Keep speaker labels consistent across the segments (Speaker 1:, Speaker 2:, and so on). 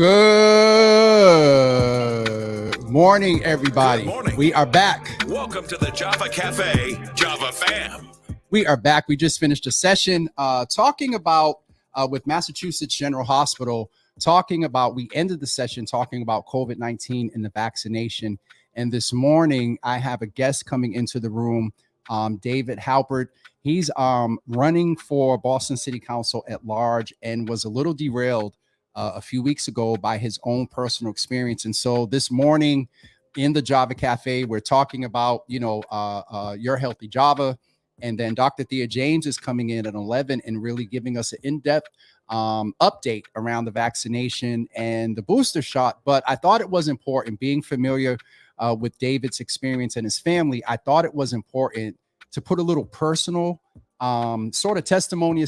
Speaker 1: Good morning, everybody.
Speaker 2: Good morning.
Speaker 1: We are back.
Speaker 2: Welcome to the Java Cafe, Java fam.
Speaker 1: We are back. We just finished a session talking about with Massachusetts General Hospital, we ended the session talking about COVID-19 and the vaccination. And this morning, I have a guest coming into the room, David Halbert. He's running for Boston City Council at large and was a little derailed a few weeks ago by his own personal experience. And so this morning in the Java Cafe, we're talking about, Your Healthy Java. And then Dr. Thea James is coming in at 11 and really giving us an in-depth update around the vaccination and the booster shot. But I thought it was important, being familiar with David's experience and his family, I thought it was important to put a little personal sort of testimony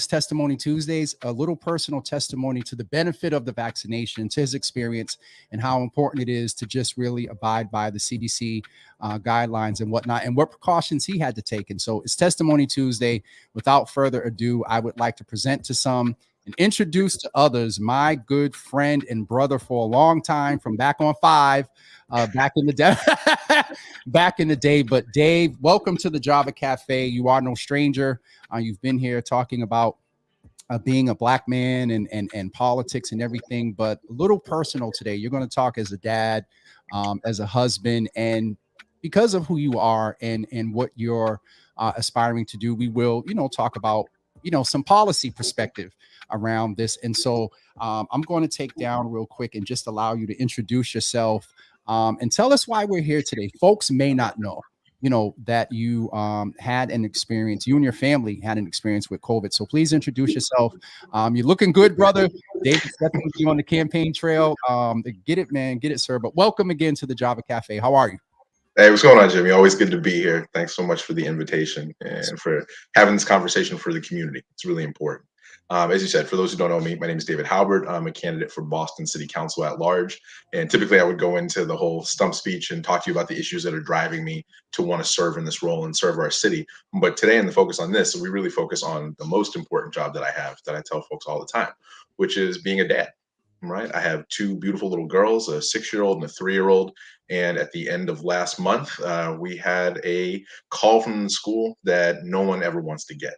Speaker 1: Tuesdays, a little personal testimony to the benefit of the vaccination, to his experience, and how important it is to just really abide by the CDC guidelines and whatnot, and what precautions he had to take. And so it's Testimony Tuesday. Without further ado, I would like to present to some and introduce to others my good friend and brother for a long time from back on 5, back in the day. But Dave, welcome to the Java Cafe. You are no stranger. You've been here talking about being a Black man and politics and everything, but a little personal today. You're going to talk as a dad, as a husband, and because of who you are and what you're aspiring to do, we will, talk about, some policy perspective around this. And so I'm going to take down real quick and just allow you to introduce yourself and tell us why we're here today. Folks may not know, that you had an experience, you and your family had an experience with COVID. So please introduce yourself. You're looking good, brother. David's stepping with you on the campaign trail. Get it, man. Get it, sir. But welcome again to the Java Cafe. How are you?
Speaker 3: Hey, what's going on, Jimmy? Always good to be here. Thanks so much for the invitation and for having this conversation for the community. It's really important. As you said, for those who don't know me, my name is David Halbert. I'm a candidate for Boston City Council at large. And typically I would go into the whole stump speech and talk to you about the issues that are driving me to want to serve in this role and serve our city. But today in the focus on this, we really focus on the most important job that I have, that I tell folks all the time, which is being a dad. Right. I have 2 beautiful little girls, a 6-year-old and a 3-year-old. And at the end of last month, we had a call from the school that no one ever wants to get.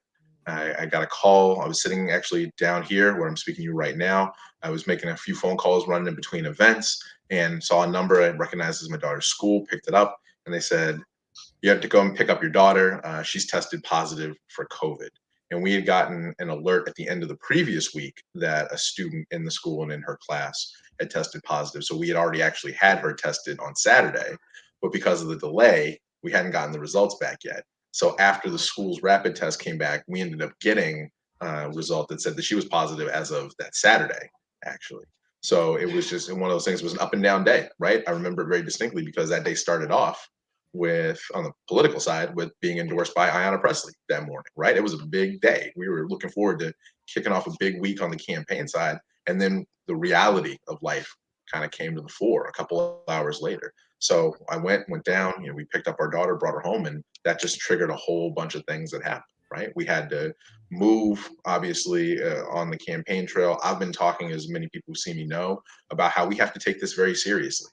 Speaker 3: I got a call. I was sitting actually down here where I'm speaking to you right now. I was making a few phone calls running in between events and saw a number I recognized as my daughter's school, picked it up, and they said, you have to go and pick up your daughter. She's tested positive for COVID. And we had gotten an alert at the end of the previous week that a student in the school and in her class had tested positive. So we had already actually had her tested on Saturday, but because of the delay, we hadn't gotten the results back yet. So after the school's rapid test came back, we ended up getting a result that said that she was positive as of that Saturday, actually. So it was just one of those things. It was an up and down day, right? I remember it very distinctly because that day started off with, on the political side, with being endorsed by Ayanna Pressley that morning, right? It was a big day. We were looking forward to kicking off a big week on the campaign side. And then the reality of life kind of came to the fore a couple of hours later. So I went down, we picked up our daughter, brought her home, and that just triggered a whole bunch of things that happened, right? We had to move, obviously, on the campaign trail. I've been talking, as many people who see me know, about how we have to take this very seriously,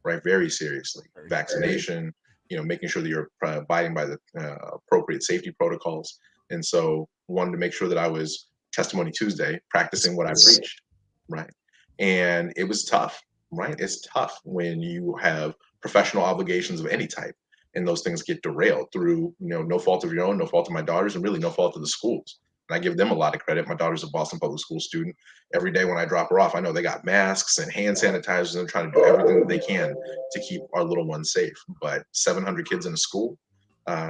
Speaker 3: right? Very seriously. Vaccination, making sure that you're abiding by the appropriate safety protocols. And so wanted to make sure that I was Testimony Tuesday, practicing what I preached, right? And it was tough, right? It's tough when you have professional obligations of any type and those things get derailed through, no fault of your own, no fault of my daughter's, and really no fault of the schools. And I give them a lot of credit. My daughter's a Boston Public School student. Every day when I drop her off, I know they got masks and hand sanitizers, and they're trying to do everything that they can to keep our little ones safe. But 700 kids in a school,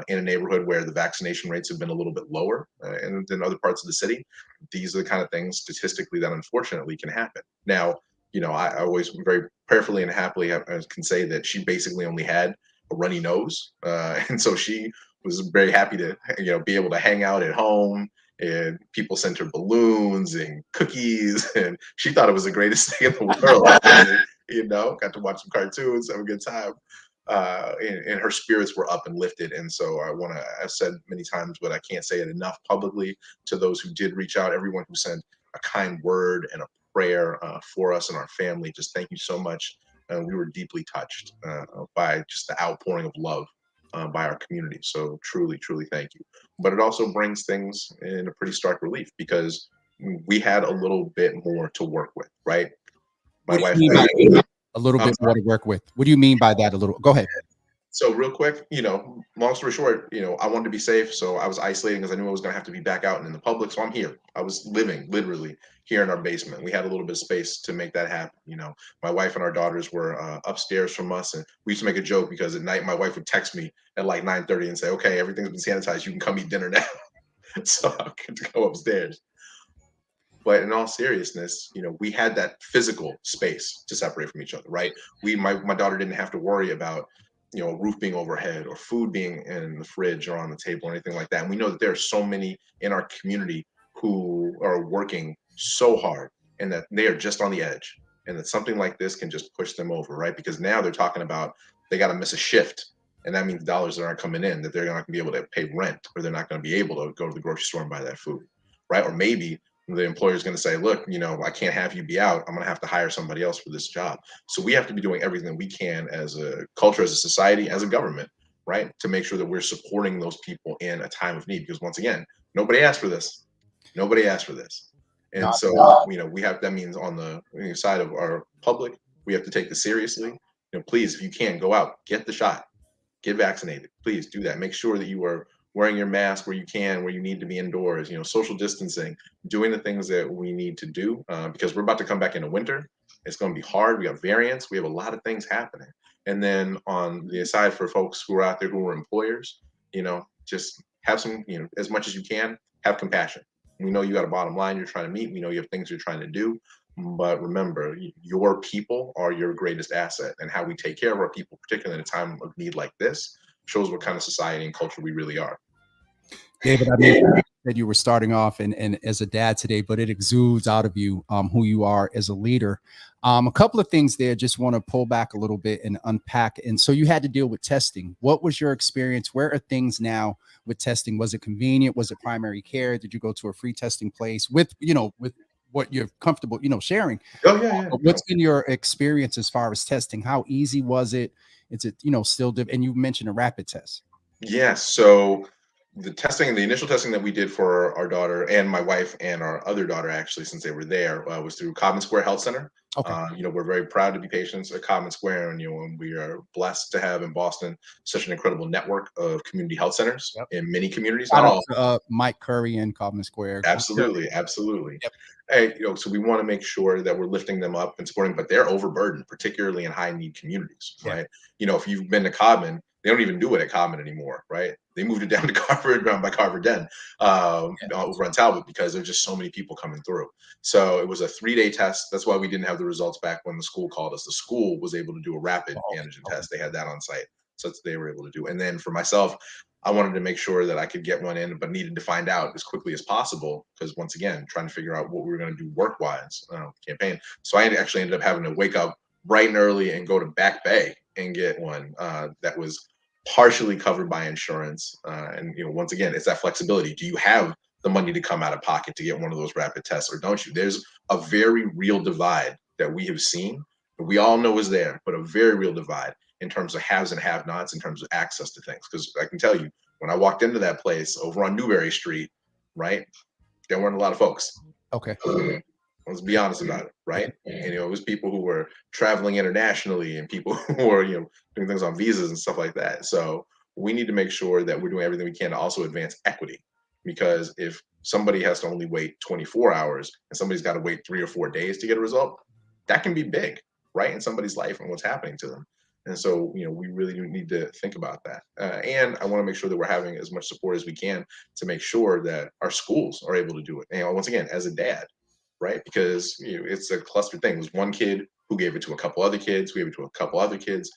Speaker 3: in a neighborhood where the vaccination rates have been a little bit lower than other parts of the city, these are the kind of things statistically that unfortunately can happen. Now, I always very prayerfully and happily can say that she basically only had a runny nose. And so she was very happy to, be able to hang out at home, and people sent her balloons and cookies, and she thought it was the greatest thing in the world. Got to watch some cartoons, have a good time. And her spirits were up and lifted. And so I've said many times, but I can't say it enough publicly, to those who did reach out, everyone who sent a kind word and a prayer for us and our family. Just thank you so much. We were deeply touched by just the outpouring of love by our community. So truly, truly thank you. But it also brings things in a pretty stark relief, because we had a little bit more to work with, right? My
Speaker 1: What
Speaker 3: wife
Speaker 1: do you mean by a little bit
Speaker 3: sorry.
Speaker 1: more to work with? What do you mean by that? A little. Go ahead.
Speaker 3: So real quick, long story short, I wanted to be safe. So I was isolating because I knew I was going to have to be back out and in the public. So I'm here. I was living literally here in our basement. We had a little bit of space to make that happen. My wife and our daughters were upstairs from us. And we used to make a joke, because at night, my wife would text me at like 9:30 and say, okay, everything's been sanitized. You can come eat dinner now. So I could go upstairs. But in all seriousness, we had that physical space to separate from each other, right? My daughter didn't have to worry about, a roof being overhead or food being in the fridge or on the table or anything like that. And we know that there are so many in our community who are working so hard, and that they are just on the edge, and that something like this can just push them over, right? Because now they're talking about they got to miss a shift. And that means dollars that aren't coming in, that they're not going to be able to pay rent, or they're not going to be able to go to the grocery store and buy that food, right? Or maybe the employer is going to say, look, I can't have you be out. I'm going to have to hire somebody else for this job. So we have to be doing everything we can as a culture, as a society, as a government, right, to make sure that we're supporting those people in a time of need. Because once again, nobody asked for this. Nobody asked for this. And so, that means on the side of our public, we have to take this seriously. Please, if you can, go out, get the shot, get vaccinated. Please do that. Make sure that you are wearing your mask where you can, where you need to be indoors, social distancing, doing the things that we need to do, because we're about to come back into winter. It's going to be hard. We have variants. We have a lot of things happening. And then on the side, for folks who are out there who are employers, just have some, as much as you can, have compassion. We know you got a bottom line you're trying to meet. We know you have things you're trying to do. But remember, your people are your greatest asset, and how we take care of our people, particularly in a time of need like this, shows what kind of society and culture we really are.
Speaker 1: David, I mean, you said you were starting off and as a dad today, but it exudes out of you who you are as a leader. A couple of things there, just want to pull back a little bit and unpack. And so you had to deal with testing. What was your experience? Where are things now with testing? Was it convenient? Was it primary care? Did you go to a free testing place with what you're comfortable, sharing?
Speaker 3: Oh, yeah.
Speaker 1: What's been your experience as far as testing? How easy was it? Is it, still, and you mentioned a rapid test.
Speaker 3: Yeah. So the initial testing that we did for our daughter and my wife and our other daughter, actually, since they were there, was through Common Square Health Center.
Speaker 1: Okay.
Speaker 3: We're very proud to be patients at Common Square, and we are blessed to have in Boston such an incredible network of community health centers in many communities.
Speaker 1: Shout
Speaker 3: Not
Speaker 1: out
Speaker 3: all.
Speaker 1: to, Mike Curry and Common Square.
Speaker 3: Absolutely. Yep. Hey, so we want to make sure that we're lifting them up and supporting, but they're overburdened, particularly in high need communities, right? If you've been to Common, they don't even do it at Common anymore, right? They moved it down to Carver, down by Carver Den, over on Talbot, because there's just so many people coming through. So it was a 3-day test. That's why we didn't have the results back when the school called us. The school was able to do a rapid antigen test. They had that on site. So that's what they were able to do. And then for myself, I wanted to make sure that I could get one in, but needed to find out as quickly as possible, because once again, trying to figure out what we were going to do work-wise, campaign. So I actually ended up having to wake up bright and early and go to Back Bay and get one that was partially covered by insurance. And once again, it's that flexibility. Do you have the money to come out of pocket to get one of those rapid tests, or don't you? There's a very real divide that we have seen, that we all know is there, but a very real divide in terms of haves and have-nots, in terms of access to things. Because I can tell you, when I walked into that place over on Newberry Street, right, there weren't a lot of folks.
Speaker 1: Okay.
Speaker 3: Let's be honest about it, right? And it was people who were traveling internationally, and people who were doing things on visas and stuff like that. So we need to make sure that we're doing everything we can to also advance equity, because if somebody has to only wait 24 hours and somebody's got to wait 3 or 4 days to get a result, that can be big, right, in somebody's life and what's happening to them. And so, we really do need to think about that. And I want to make sure that we're having as much support as we can to make sure that our schools are able to do it. And once again, as a dad, right? Because it's a cluster thing. It was one kid who gave it to a couple other kids, who gave it to a couple other kids.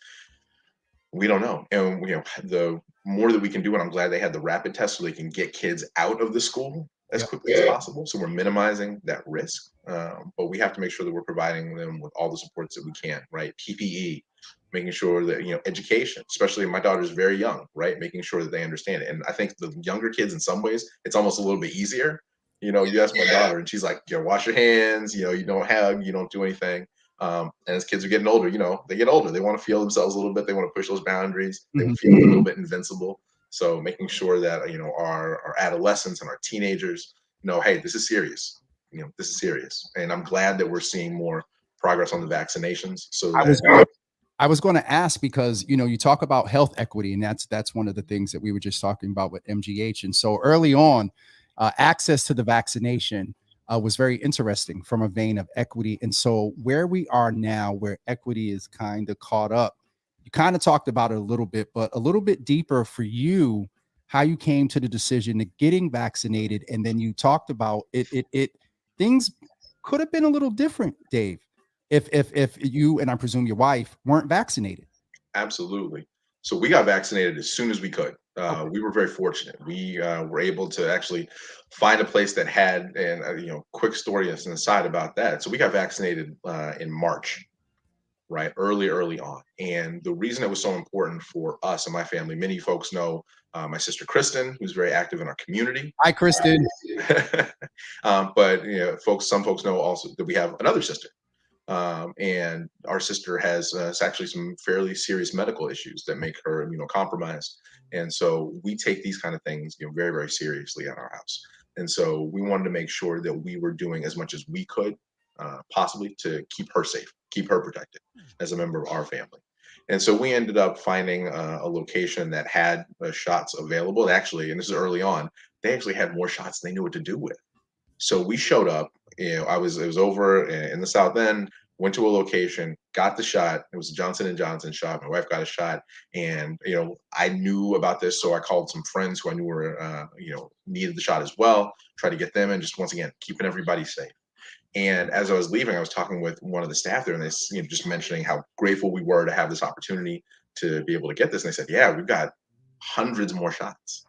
Speaker 3: We don't know. And the more that we can do, and I'm glad they had the rapid test so they can get kids out of the school as
Speaker 1: Yep.
Speaker 3: quickly as possible. So we're minimizing that risk. But we have to make sure that we're providing them with all the supports that we can, right? PPE, making sure that, education, especially my daughter's very young, right? Making sure that they understand it. And I think the younger kids, in some ways, it's almost a little bit easier. You ask my daughter and she's like, wash your hands, you don't hug, you don't do anything. And as kids are getting older, they get older. They want to feel themselves a little bit. They want to push those boundaries. They
Speaker 1: Mhm.
Speaker 3: feel a little bit invincible. So making sure that, our adolescents and our teenagers know, hey, this is serious. This is serious. And I'm glad that we're seeing more progress on the vaccinations. So
Speaker 1: I was
Speaker 3: that
Speaker 1: I was going to ask because you talk about health equity, and that's one of the things that we were just talking about with MGH. And so early on, access to the vaccination was very interesting from a vein of equity. And so where we are now, where equity is kind of caught up, you kind of talked about it a little bit, but a little bit deeper for you, how you came to the decision of getting vaccinated, and then you talked about it things could have been a little different, Dave, if you and I presume your wife weren't vaccinated.
Speaker 3: absolutely. So we got vaccinated as soon as we could.
Speaker 1: Okay.
Speaker 3: We were very fortunate. We were able to actually find a place that had, and quick story as an aside about that. So we got vaccinated in March, right? Early on. And the reason it was so important for us and my family, many folks know my sister Kristen, who's very active in our community.
Speaker 1: Hi, Kristen.
Speaker 3: But some folks know also that we have another sister. And our sister has actually some fairly serious medical issues that make her compromised. And so we take these kind of things very, very seriously at our house. And so we wanted to make sure that we were doing as much as we could possibly to keep her safe, keep her protected as a member of our family. And so we ended up finding a location that had shots available. Actually, and this is early on, they actually had more shots than they knew what to do with. So we showed up. It was over in the South End. Went to a location, got the shot. It was a Johnson & Johnson shot. My wife got a shot, and I knew about this, so I called some friends who I knew were needed the shot as well. Tried to get them in, just once again keeping everybody safe. And as I was leaving, I was talking with one of the staff there, and they just mentioning how grateful we were to have this opportunity to be able to get this. And they said, "Yeah, we've got hundreds more shots,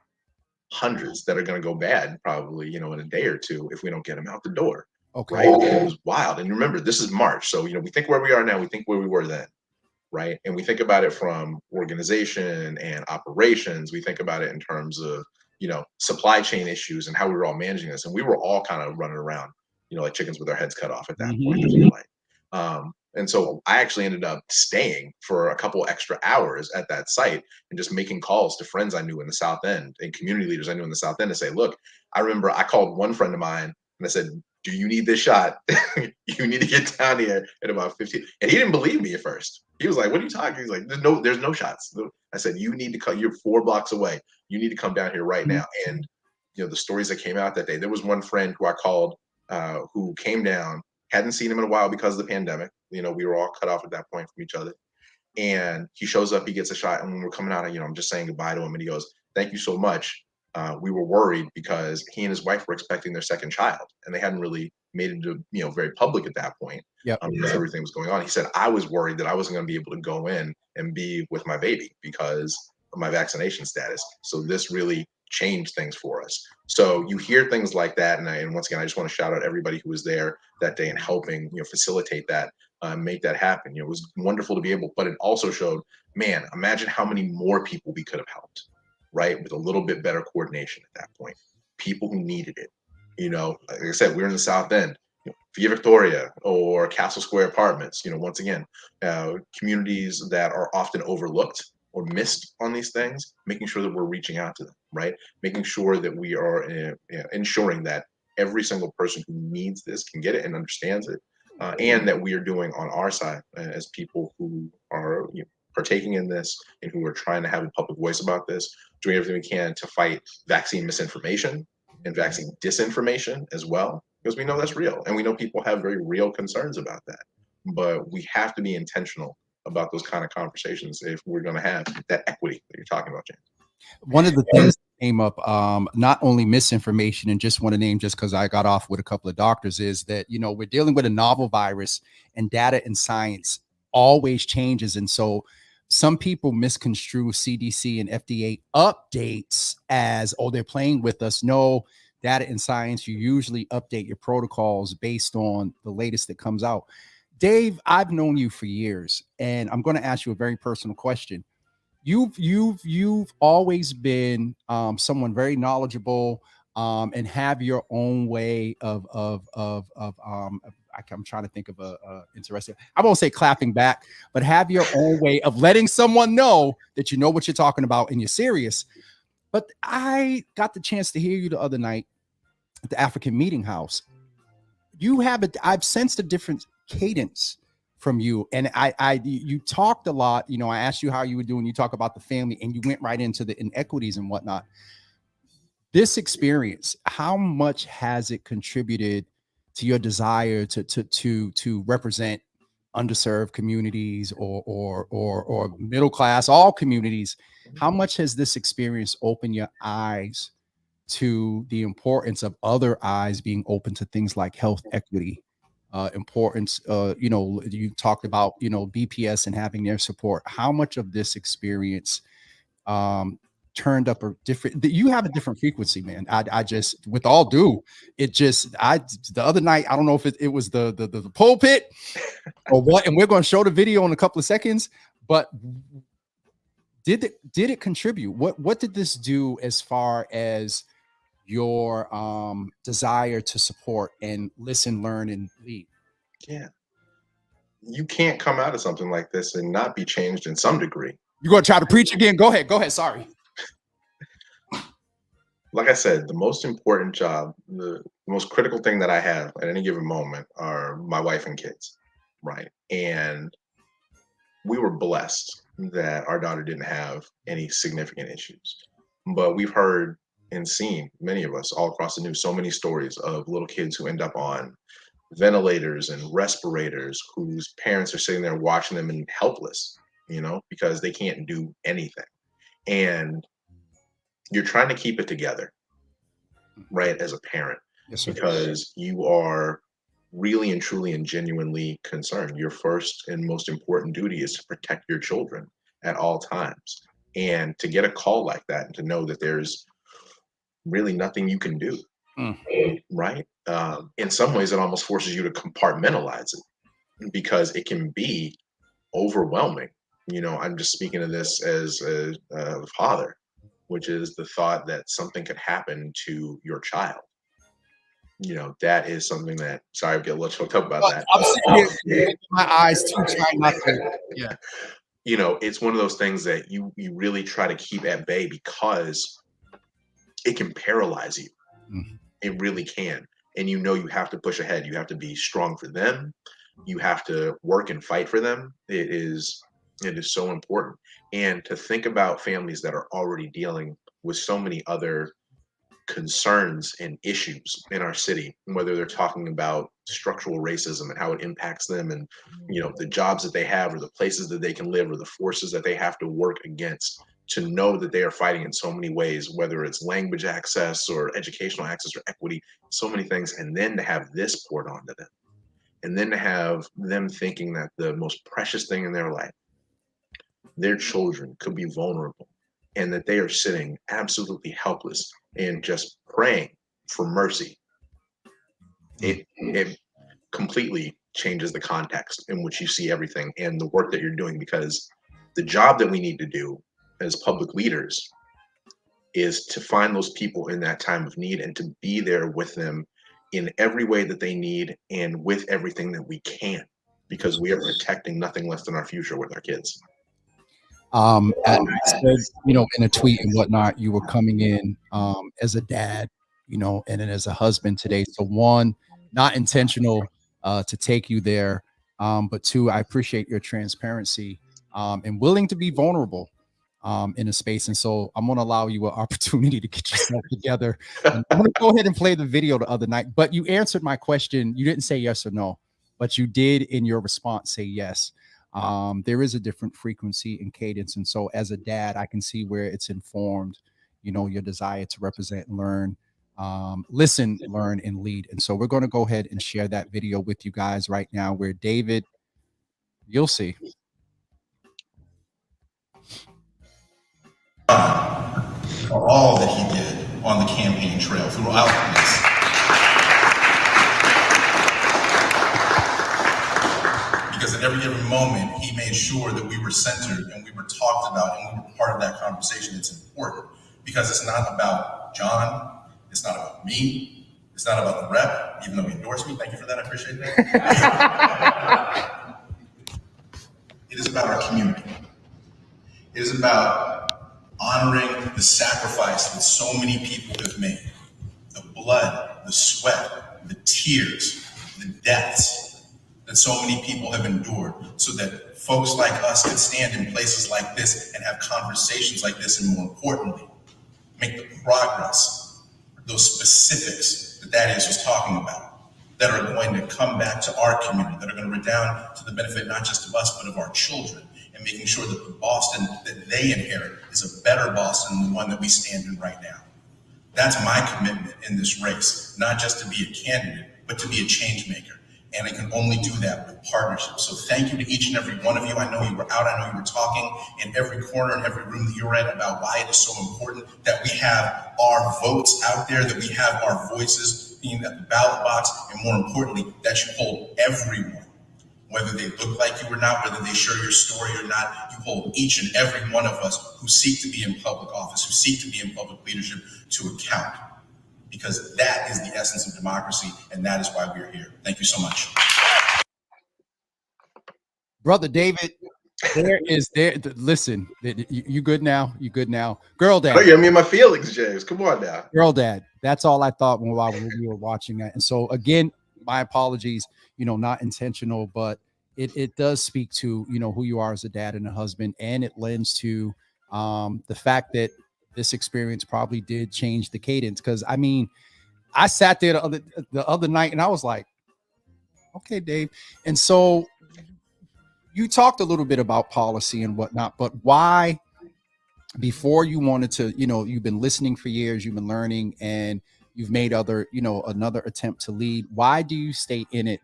Speaker 3: hundreds that are going to go bad probably, in a day or two if we don't get them out the door."
Speaker 1: Okay.
Speaker 3: Right? It was wild. And remember, this is March. So, we think where we are now, we think where we were then. Right. And we think about it from organization and operations. We think about it in terms of, supply chain issues and how we were all managing this. And we were all kind of running around, like chickens with our heads cut off at that point, I feel like. And so I actually ended up staying for a couple extra hours at that site and just making calls to friends I knew in the South End and community leaders I knew in the South End to say, look, I remember I called one friend of mine and I said, do you need this shot? You need to get down here at about 15. And he didn't believe me at first. He was like, what are you talking? He's like, there's no shots. I said, you need to come, you're 4 blocks away. You need to come down here right now. And, the stories that came out that day, there was one friend who I called who came down, hadn't seen him in a while because of the pandemic. We were all cut off at that point from each other. And he shows up, he gets a shot. And when we're coming out, I'm just saying goodbye to him. And he goes, thank you so much. We were worried because he and his wife were expecting their second child, and they hadn't really made it very public at that point.
Speaker 1: Yep.
Speaker 3: Because everything was going on. He said, I was worried that I wasn't going to be able to go in and be with my baby because of my vaccination status. So this really changed things for us. So you hear things like that. And once again, I just want to shout out everybody who was there that day and helping, facilitate that, make that happen. It was wonderful to be able, but it also showed, man, imagine how many more people we could have helped, right? With a little bit better coordination at that point. People who needed it. Like I said, we're in the South End. Via Victoria or Castle Square Apartments, once again, communities that are often overlooked or missed on these things, making sure that we're reaching out to them, right? Making sure that we are ensuring that every single person who needs this can get it and understands it, and that we are doing on our side as people who are partaking in this and who are trying to have a public voice about this, doing everything we can to fight vaccine misinformation, and vaccine disinformation as well, because we know that's real. And we know people have very real concerns about that. But we have to be intentional about those kind of conversations if we're going to have that equity that you're talking about, James.
Speaker 1: One of the things that came up, not only misinformation, and just want to name just because I got off with a couple of doctors, is that, you know, we're dealing with a novel virus and data and science always changes. And so some people misconstrue CDC and FDA updates as, oh, they're playing with us. No, data and science, you usually update your protocols based on the latest that comes out. Dave, I've known you for years, and I'm going to ask you a very personal question. You've always been someone very knowledgeable, and have your own way of I'm trying to think of a interesting, I won't say clapping back, but have your own way of letting someone know that you know what you're talking about and you're serious. But I got the chance to hear you the other night at the African Meeting House. I've sensed a different cadence from you, and you talked a lot. You know, I asked you how you were doing. You talk about the family, and you went right into the inequities and whatnot. This experience, how much has it contributed to your desire to represent underserved communities or middle class, all communities? How much has this experience opened your eyes to the importance of other eyes being open to things like health equity, importance? You know, you talked about, you know, BPS and having their support. How much of this experience turned up a different, you have a different frequency, man. I just, with all due, the other night, I don't know if it was the pulpit or what, and we're going to show the video in a couple of seconds, but did it contribute? What did this do as far as your desire to support and listen, learn, and lead?
Speaker 3: Yeah. You can't come out of something like this and not be changed in some degree.
Speaker 1: You're going to try to preach again? Go ahead. Sorry.
Speaker 3: Like I said, the most important job, the most critical thing that I have at any given moment are my wife and kids, right? And we were blessed that our daughter didn't have any significant issues. But we've heard and seen, many of us all across the news, so many stories of little kids who end up on ventilators and respirators, whose parents are sitting there watching them and helpless, you know, because they can't do anything. And you're trying to keep it together, right, as a parent,
Speaker 1: Yes, sir.
Speaker 3: because you are really and truly and genuinely concerned. Your first and most important duty is to protect your children at all times. And to get a call like that and to know that there's really nothing you can do, right? In some ways, it almost forces you to compartmentalize it, because it can be overwhelming. You know, I'm just speaking of this as a father, which is the thought that something could happen to your child. You know, that is something that, sorry, I get a little choked up about that.
Speaker 1: I'm sitting here with my eyes too, trying not to. Yeah.
Speaker 3: You know, it's one of those things that you really try to keep at bay, because it can paralyze you.
Speaker 1: Mhm.
Speaker 3: It really can. And you know, you have to push ahead. You have to be strong for them. You have to work and fight for them. It is so important. And to think about families that are already dealing with so many other concerns and issues in our city, whether they're talking about structural racism and how it impacts them, and, you know, the jobs that they have or the places that they can live or the forces that they have to work against, to know that they are fighting in so many ways, whether it's language access or educational access or equity, so many things. And then to have this poured onto them, and then to have them thinking that the most precious thing in their life, their children, could be vulnerable, and that they are sitting absolutely helpless and just praying for mercy. It completely changes the context in which you see everything and the work that you're doing, because the job that we need to do as public leaders is to find those people in that time of need and to be there with them in every way that they need and with everything that we can, because we are protecting nothing less than our future with our kids.
Speaker 1: As I said, you know, in a tweet and whatnot, you were coming in as a dad, you know, and then as a husband today. So one, not intentional to take you there, but two, I appreciate your transparency and willing to be vulnerable. in a space. And so I'm going to allow you an opportunity to get yourself together. And I'm going to go ahead and play the video the other night, but you answered my question. You didn't say yes or no, but you did in your response say yes. There is a different frequency and cadence. And so as a dad, I can see where it's informed, your desire to represent and learn, listen, learn, and lead. And so we're going to go ahead and share that video with you guys right now where David, you'll see.
Speaker 4: For all that he did on the campaign trail throughout this. Because at every given moment, he made sure that we were centered and we were talked about and we were part of that conversation. It's important because it's not about John, it's not about me, it's not about the rep, even though he endorsed me. Thank you for that, I appreciate that. It is about our community. It is about honoring the sacrifice that so many people have made, the blood, the sweat, the tears, the deaths that so many people have endured so that folks like us can stand in places like this and have conversations like this, and more importantly, make the progress, those specifics that is was talking about, that are going to come back to our community, that are going to redound to the benefit not just of us, but of our children, and making sure that the Boston that they inherit is a better Boston than the one that we stand in right now. That's my commitment in this race, not just to be a candidate, but to be a change maker. And I can only do that with partnership. So thank you to each and every one of you. I know you were out, I know you were talking in every corner, in every room that you're in about why it is so important that we have our votes out there, that we have our voices being at the ballot box, and more importantly, that you hold everyone, whether they look like you or not, whether they share your story or not, you hold each and every one of us who seek to be in public office, who seek to be in public leadership to account. Because that is the essence of democracy, and that is why we're here. Thank you so much.
Speaker 1: Brother David, listen, you good now? You good now? Girl dad.
Speaker 3: Oh, you're me in my feelings, James. Come on now.
Speaker 1: Girl dad. That's all I thought while we were watching that. And so again, my apologies, not intentional, but it does speak to, who you are as a dad and a husband. And it lends to the fact that this experience probably did change the cadence. Because I mean, I sat there the other night and I was like, okay, Dave. And so you talked a little bit about policy and whatnot, but why, before you wanted to, you've been listening for years, you've been learning, and you've made another attempt to lead. Why do you stay in it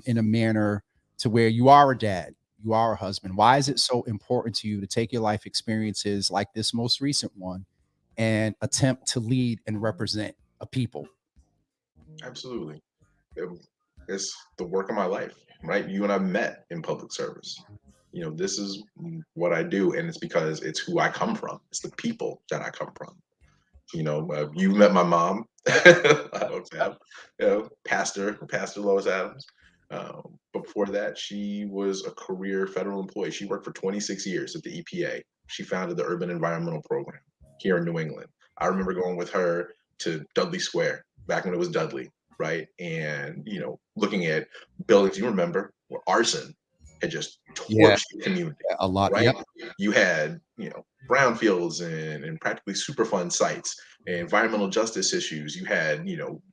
Speaker 1: in a manner to where you are a dad, you are a husband? Why is it so important to you to take your life experiences like this most recent one and attempt to lead and represent a people?
Speaker 3: Absolutely. It's the work of my life, right? You and I met in public service. This is what I do, and it's because it's who I come from. It's the people that I come from. You met my mom, Pastor Lois Adams. Before that, she was a career federal employee. She worked for 26 years at the EPA. She founded the Urban Environmental Program here in New England. I remember going with her to Dudley Square back when it was Dudley, right? And, looking at buildings, you remember, where arson had just torched the community.
Speaker 1: A lot,
Speaker 3: right?
Speaker 1: Yep.
Speaker 3: You had, brownfields and practically Superfund sites, environmental justice issues. You had,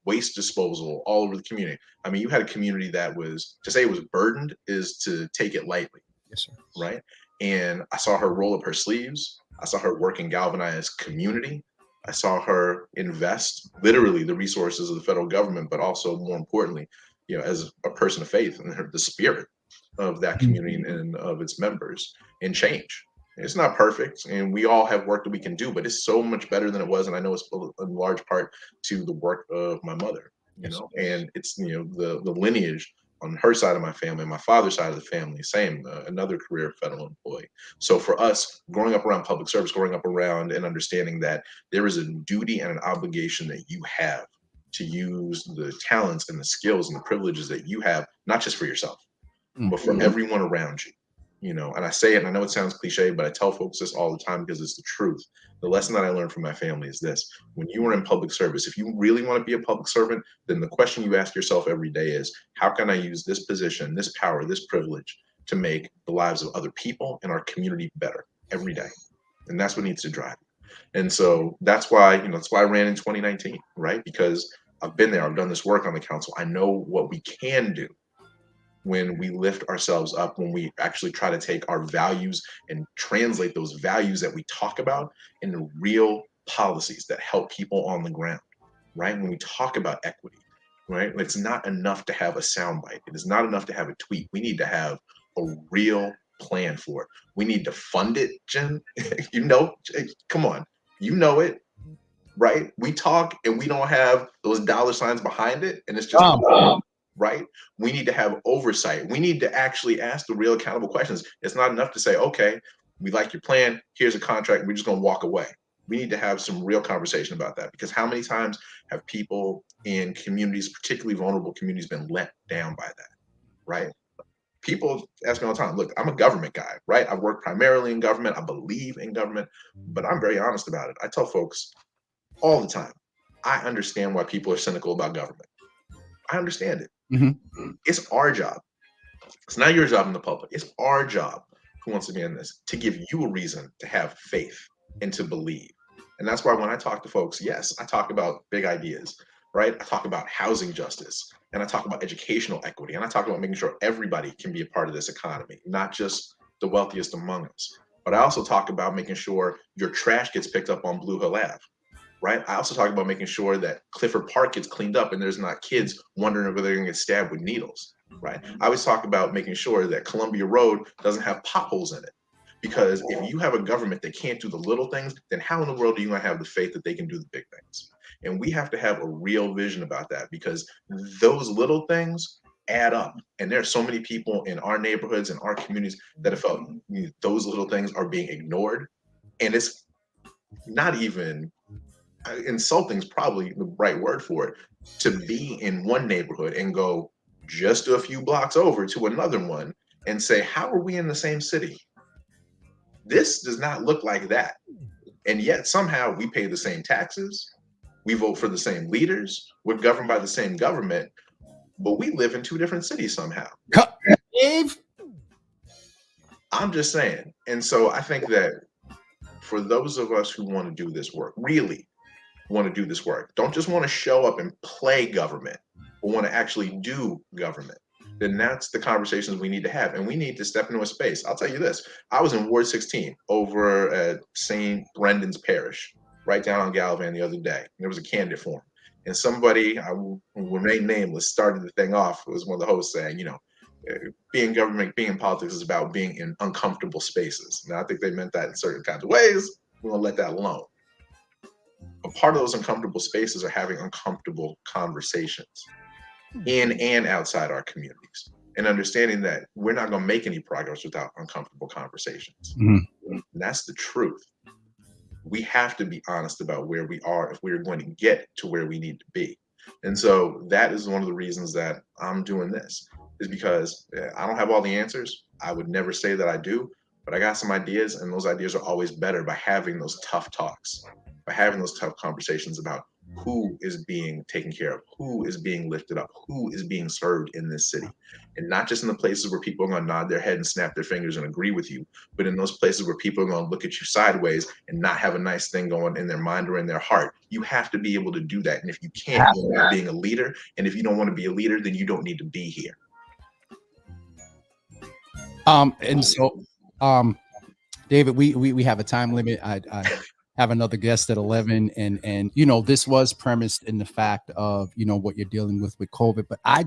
Speaker 3: waste disposal all over the community. I mean, you had a community that was, to say it was burdened is to take it lightly.
Speaker 1: Yes, sir.
Speaker 3: Right? And I saw her roll up her sleeves. I saw her work in galvanized community. I saw her invest literally the resources of the federal government, but also more importantly, as a person of faith and the spirit of that community and of its members, and change. It's not perfect, and we all have work that we can do, but it's so much better than it was. And I know it's in large part to the work of my mother, and it's, the lineage on her side of my family, my father's side of the family, same, another career federal employee. So for us, growing up around public service, growing up around and understanding that there is a duty and an obligation that you have to use the talents and the skills and the privileges that you have, not just for yourself, but for everyone around you. And I say it, and I know it sounds cliche, but I tell folks this all the time because it's the truth. The lesson that I learned from my family is this: when you are in public service, if you really want to be a public servant, then the question you ask yourself every day is, how can I use this position, this power, this privilege to make the lives of other people and our community better every day? And that's what needs to drive it. And so that's why, that's why I ran in 2019, right? Because I've been there, I've done this work on the council. I know what we can do when we lift ourselves up, when we actually try to take our values and translate those values that we talk about into real policies that help people on the ground, right? When we talk about equity, right? It's not enough to have a soundbite. It is not enough to have a tweet. We need to have a real plan for it. We need to fund it, Jen. Come on, it, right? We talk and we don't have those dollar signs behind it, and it's just right? We need to have oversight. We need to actually ask the real accountable questions. It's not enough to say, okay, we like your plan, here's a contract, we're just gonna walk away. We need to have some real conversation about that, because how many times have people in communities, particularly vulnerable communities, been let down by that, right? People ask me all the time, look, I'm a government guy, right? I work primarily in government, I believe in government, but I'm very honest about it. I tell folks all the time, I understand why people are cynical about government. I understand it.
Speaker 1: Mm-hmm.
Speaker 3: It's our job. It's not your job in the public. It's our job, who wants to be in this, to give you a reason to have faith and to believe. And that's why when I talk to folks, yes, I talk about big ideas, right? I talk about housing justice, and I talk about educational equity, and I talk about making sure everybody can be a part of this economy, not just the wealthiest among us. But I also talk about making sure your trash gets picked up on Blue Hill Ave, right? I also talk about making sure that Clifford Park gets cleaned up and there's not kids wondering if they're going to get stabbed with needles, right? I always talk about making sure that Columbia Road doesn't have potholes in it. Because if you have a government that can't do the little things, then how in the world are you going to have the faith that they can do the big things? And we have to have a real vision about that, because those little things add up. And there are so many people in our neighborhoods and our communities that have felt those little things are being ignored. And it's not even insulting is probably the right word for it, to be in one neighborhood and go just a few blocks over to another one and say, how are we in the same city? This does not look like that. And yet somehow we pay the same taxes, we vote for the same leaders, we're governed by the same government, but we live in two different cities somehow.
Speaker 1: Dave,
Speaker 3: I'm just saying. And so I think that for those of us who want to do this work, really want to do this work, don't just want to show up and play government, but want to actually do government, then that's the conversations we need to have. And we need to step into a space. I'll tell you this. I was in Ward 16 over at St. Brendan's Parish, right down on Gallivan the other day. There was a candidate forum. And somebody, I will remain nameless, started the thing off. It was one of the hosts saying, being government, being in politics is about being in uncomfortable spaces. Now, I think they meant that in certain kinds of ways. We're going to let that alone. A part of those uncomfortable spaces are having uncomfortable conversations in and outside our communities, and understanding that we're not going to make any progress without uncomfortable conversations. Mm-hmm. And that's the truth. We have to be honest about where we are if we're going to get to where we need to be. And so that is one of the reasons that I'm doing this, is because I don't have all the answers. I would never say that I do, but I got some ideas, and those ideas are always better by having those tough talks, by having those tough conversations about who is being taken care of, who is being lifted up, who is being served in this city. And not just in the places where people are going to nod their head and snap their fingers and agree with you, but in those places where people are going to look at you sideways and not have a nice thing going in their mind or in their heart. You have to be able to do that. And if you can't, you're not being a leader. And if you don't want to be a leader, then you don't need to be here.
Speaker 1: And so, David, we have a time limit. I have another guest at 11, and this was premised in the fact of what you're dealing with COVID. But I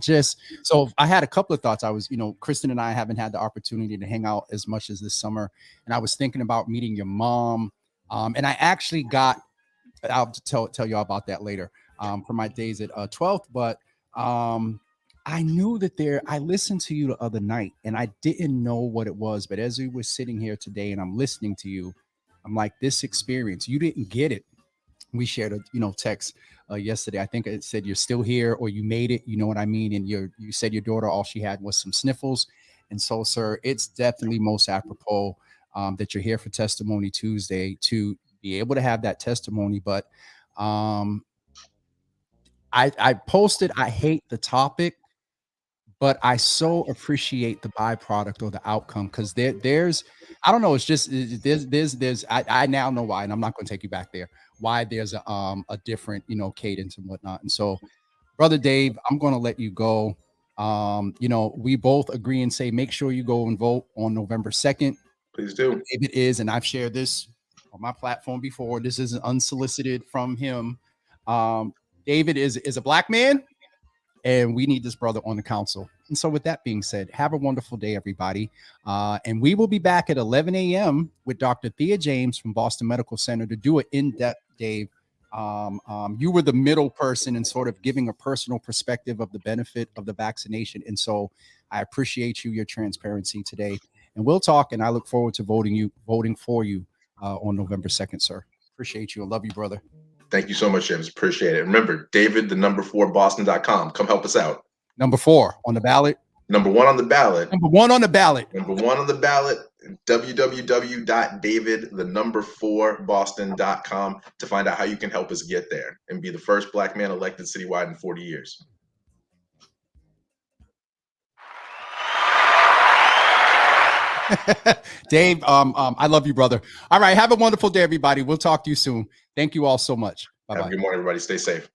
Speaker 1: had a couple of thoughts. I was, Kristen and I haven't had the opportunity to hang out as much as this summer, and I was thinking about meeting your mom. And I actually I'll tell you all about that later for my days at 12th. But I knew that I listened to you the other night and I didn't know what it was. But as we were sitting here today and I'm listening to you, I'm like, this experience, you didn't get it. We shared a text yesterday. I think it said you're still here or you made it. You know what I mean? And you said your daughter, all she had was some sniffles. And so, sir, it's definitely most apropos that you're here for Testimony Tuesday to be able to have that testimony. But I posted, I hate the topic, but I so appreciate the byproduct or the outcome, because there's, I don't know, it's just there's I now know why, and I'm not going to take you back there, why there's a different, you know, cadence and whatnot. And so, brother Dave, I'm going to let you go. You know, we both agree and say make sure you go and vote on November 2nd.
Speaker 3: Please do.
Speaker 1: David is, and I've shared this on my platform before, this isn't unsolicited from him. David is a black man, and we need this brother on the council. And so with that being said, have a wonderful day, everybody. And we will be back at 11 a.m. with Dr. Thea James from Boston Medical Center to do an in-depth, Dave. You were the middle person in sort of giving a personal perspective of the benefit of the vaccination. And so I appreciate you, your transparency today. And we'll talk, and I look forward to voting for you on November 2nd, sir. Appreciate you. I love you, brother.
Speaker 3: Thank you so much, James. Appreciate it. Remember, David, the number 4Boston.com. Come help us out.
Speaker 1: Number 4 on the ballot.
Speaker 3: Number 1 on the ballot.
Speaker 1: Number 1 on the ballot.
Speaker 3: Number 1 on the ballot. www.david4Boston.com to find out how you can help us get there and be the first black man elected citywide in 40 years.
Speaker 1: Dave, I love you, brother. All right. Have a wonderful day, everybody. We'll talk to you soon. Thank you all so much. Bye-bye.
Speaker 3: Have a good morning, everybody. Stay safe.